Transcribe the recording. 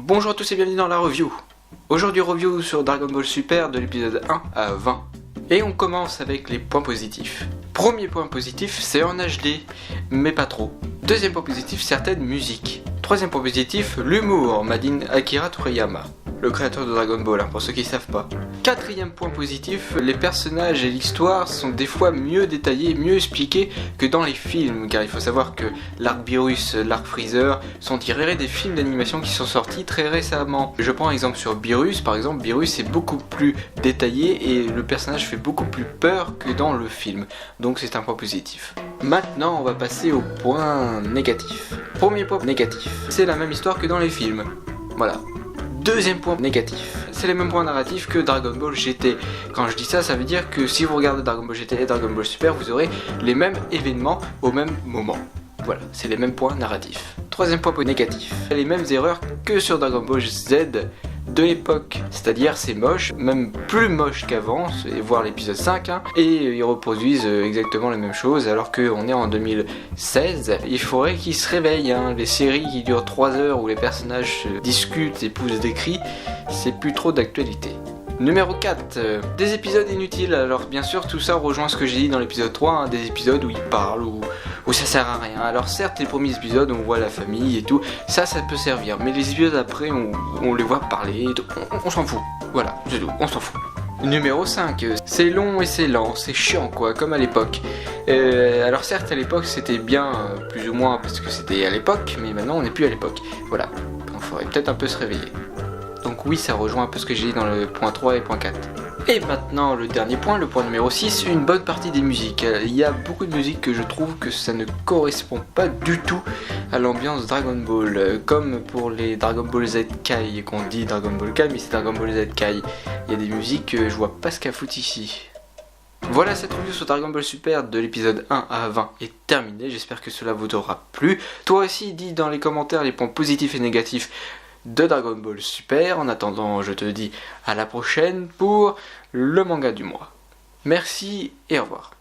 Bonjour à tous et bienvenue dans la review. Aujourd'hui review sur Dragon Ball Super de l'épisode 1 à 20. Et on commence avec les points positifs. Premier point positif, c'est en HD, mais pas trop. Deuxième point positif, certaines musiques. Troisième point positif, l'humour, Madin Akira Toriyama, le créateur de Dragon Ball, pour ceux qui ne savent pas. Quatrième point positif, les personnages et l'histoire sont des fois mieux détaillés, mieux expliqués que dans les films, car il faut savoir que l'arc Beerus, l'arc Freezer sont tirés des films d'animation qui sont sortis très récemment. Je prends un exemple sur Beerus, par exemple, Beerus est beaucoup plus détaillé et le personnage fait beaucoup plus peur que dans le film, donc c'est un point positif. Maintenant, on va passer au point négatif. Premier point négatif, c'est la même histoire que dans les films. Voilà. Deuxième point négatif, c'est les mêmes points narratifs que Dragon Ball GT. Quand je dis ça, ça veut dire que si vous regardez Dragon Ball GT et Dragon Ball Super, vous aurez les mêmes événements au même moment. Voilà, c'est les mêmes points narratifs. Troisième point négatif, les mêmes erreurs que sur Dragon Ball Z de l'époque, c'est-à-dire c'est moche, même plus moche qu'avant, voire l'épisode 5, et ils reproduisent exactement les mêmes choses alors qu'on est en 2016. Il faudrait qu'ils se réveillent, les séries qui durent 3 heures où les personnages discutent et poussent des cris, c'est plus trop d'actualité. Numéro 4, des épisodes inutiles. Alors bien sûr tout ça rejoint ce que j'ai dit dans l'épisode 3, des épisodes où ils parlent, où ça sert à rien. Alors certes les premiers épisodes on voit la famille et tout, ça peut servir, mais les épisodes après on les voit parler et tout, on s'en fout. Voilà, c'est tout, on s'en fout. Numéro 5, c'est long et c'est lent, c'est chiant quoi, comme à l'époque. Alors certes à l'époque c'était bien, plus ou moins parce que c'était à l'époque, mais maintenant on n'est plus à l'époque. Voilà, il faudrait peut-être un peu se réveiller. Donc oui, ça rejoint un peu ce que j'ai dit dans le point 3 et point 4. Et maintenant, le dernier point, le point numéro 6, une bonne partie des musiques. Il y a beaucoup de musiques que je trouve que ça ne correspond pas du tout à l'ambiance Dragon Ball. Comme pour les Dragon Ball Z Kai, qu'on dit Dragon Ball Kai, mais c'est Dragon Ball Z Kai. Il y a des musiques que je vois pas ce qu'à foutre ici. Voilà, cette review sur Dragon Ball Super de l'épisode 1 à 20 est terminée. J'espère que cela vous aura plu. Toi aussi, dis dans les commentaires les points positifs et négatifs de Dragon Ball Super. En attendant, je te dis à la prochaine pour le manga du mois. Merci et au revoir.